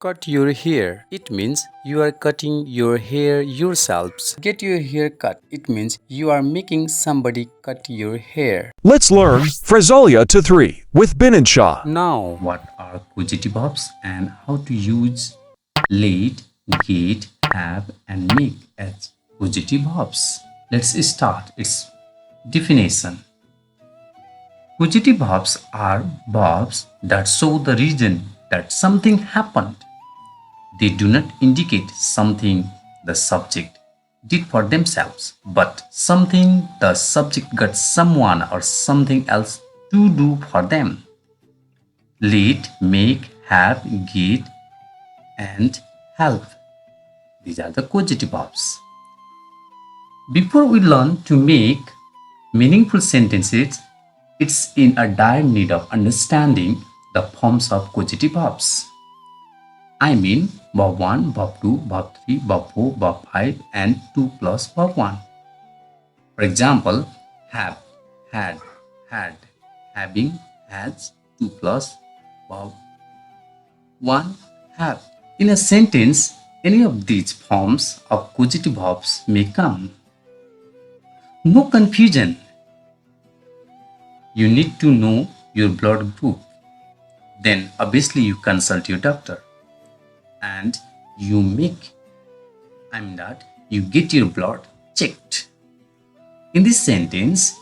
Cut your hair. It means you are cutting your hair yourselves. Get your hair cut. It means you are making somebody cut your hair. Let's learn Phrasolia to 3 with Bin and Shaw. Now, what are causative verbs and how to use let, get, have and make as causative verbs? Let's start its definition. Causative verbs are verbs that show the reason that something happened. They do not indicate something the subject did for themselves, but something the subject got someone or something else to do for them. Let, make, have, get, and help. These are the causative verbs. Before we learn to make meaningful sentences, it's in a dire need of understanding the forms of causative verbs. I mean verb 1, verb 2, verb 3, verb 4, verb 5 and 2 plus verb 1. For example, have, had, having, has, 2 plus verb 1, have. In a sentence, any of these forms of causative verbs may come. No confusion. You need to know your blood group. Then obviously you consult your doctor. And you get your blood checked. In this sentence,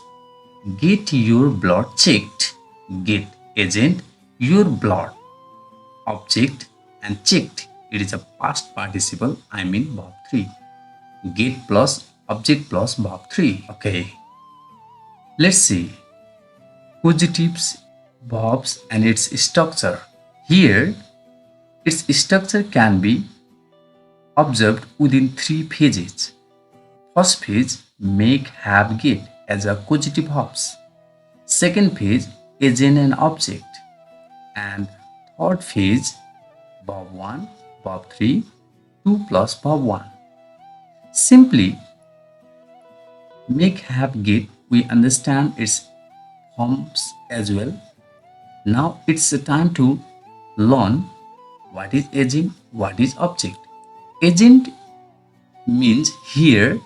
get your blood checked, get agent, your blood, object and checked. It is a past participle, I mean verb 3. Get plus object plus verb 3. Okay. Let's see. Causatives, verbs and its structure. Here, its structure can be observed within 3 phases. First phase, make, have, get as a causative verbs. Second phase, agent and object. And third phase, verb 1, verb 3, 2 plus verb 1. Simply, make, have, get, we understand its forms as well. Now it's the time to learn what is agent, what is object. Agent means here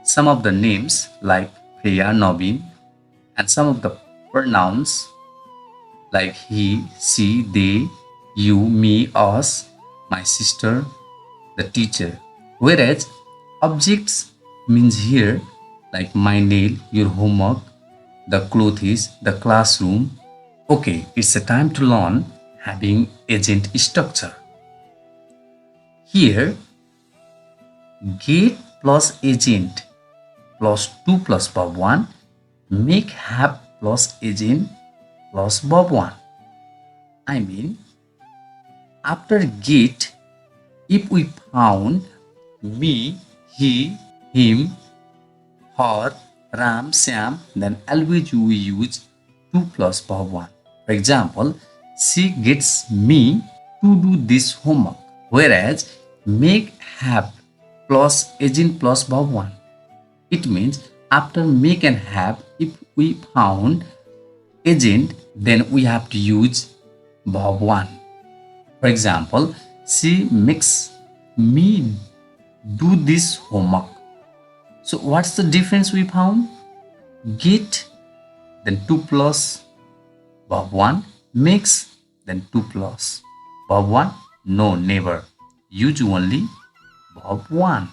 some of the names like Priya, Naveen and some of the pronouns like he, she, they, you, me, us, my sister, the teacher. Whereas objects means here like my nail, your homework, the clothes, the classroom. Okay, it's a time to learn having agent structure. Here, get plus agent plus 2 plus verb 1, make, have plus agent plus verb 1. I mean, after get, if we found me, he, him, her, Ram, Sam, then always we use 2 plus verb 1. For example, she gets me to do this homework. Whereas make, have plus agent plus verb 1. It means after make and have, if we found agent, then we have to use verb 1. For example, she makes me do this homework. So what's the difference we found? Get, then 2 plus verb 1, makes, then 2 plus verb 1. No, never. Use only verb 1.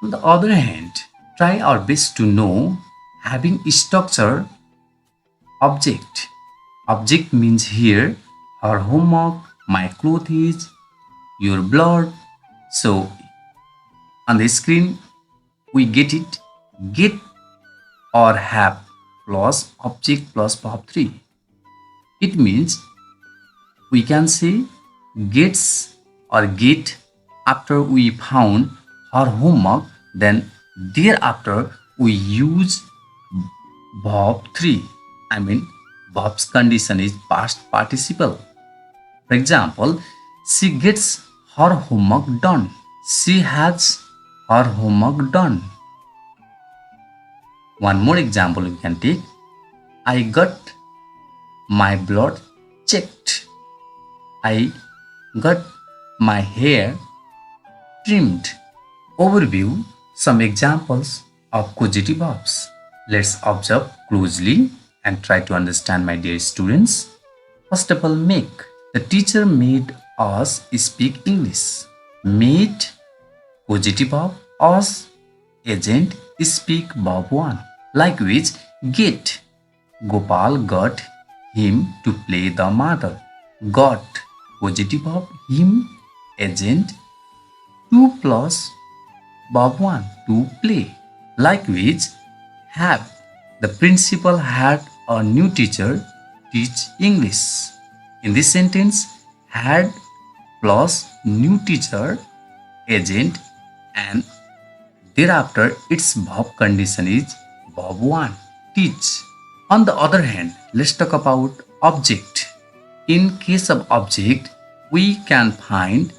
On the other hand, try our best to know having structure object. Object means here our homework, my clothes, your blood. So on the screen we get it. Get or have plus object plus verb 3. It means we can say gets or get after we found our homework, then thereafter we use verb 3. I mean verb's condition is past participle. For example, she gets her homework done. She has her homework done. One more example we can take. I got my blood checked. I got My hair trimmed. Overview. Some examples of causative verbs. Let's observe closely and try to understand, my dear students. First of all, make. The teacher made us speak English. Made, causative verb, us, agent, speak verb 1. Likewise, get. Gopal got him to play the marble. Got, causative verb, him, agent, 2 plus verb 1, to play. Likewise, have. The principal had a new teacher teach English. In this sentence, had plus new teacher, agent, and thereafter its verb condition is verb 1, teach. On the other hand, let's talk about object. In case of object, we can find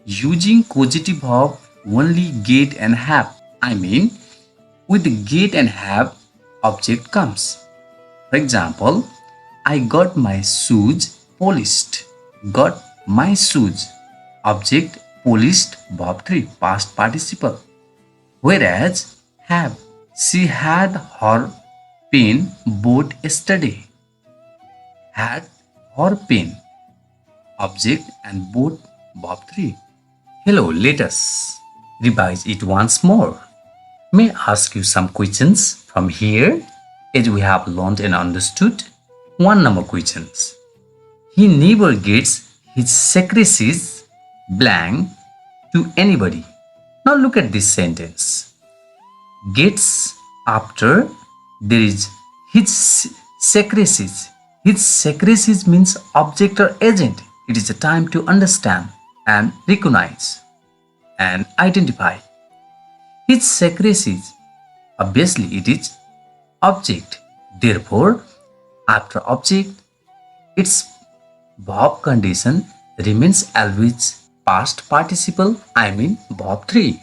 using causative verb only get and have. I mean, with get and have, object comes. For example, I got my shoes polished. Got my shoes. Object polished, verb 3, past participle. Whereas have, she had her pen bought yesterday. Had her pen. Object and bought, verb 3. Hello, let us revise it once more. May I ask you some questions from here as we have learned and understood? 1 number questions. He never gets his secrecies blank to anybody. Now look at this sentence. Gets after there is his secrecies. His secrecies means object or agent. It is a time to understand and recognize and identify. His secrecies, obviously it is object. Therefore, after object, its verb condition remains always past participle, I mean verb 3.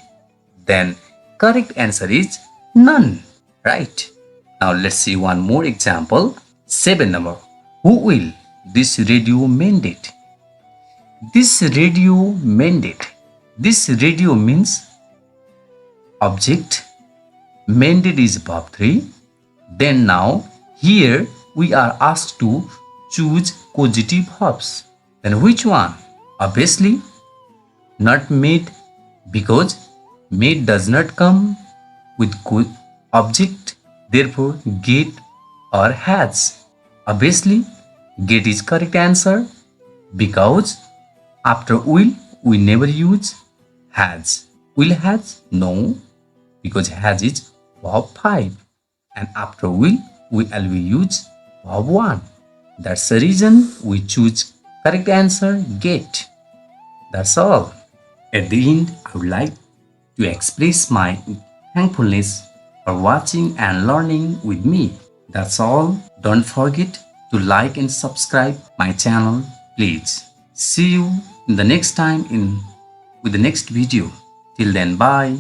Then correct answer is none, right? Now let's see one more example. 7 number. Who will this radio mandate? This radio mandate. This radio means object. Mandate is verb 3. Then now here we are asked to choose causative verbs. Then which one? Obviously not made, because made does not come with object. Therefore get or has. Obviously get is correct answer, because after will we never use has. Will has? No, because has is verb 5, and after will we always use verb 1. That's the reason we choose correct answer get. That's all. At the end, I would like to express my thankfulness for watching and learning with me. That's all. Don't forget to like and subscribe my channel, please. See you in the next time with the next video. Till then, bye.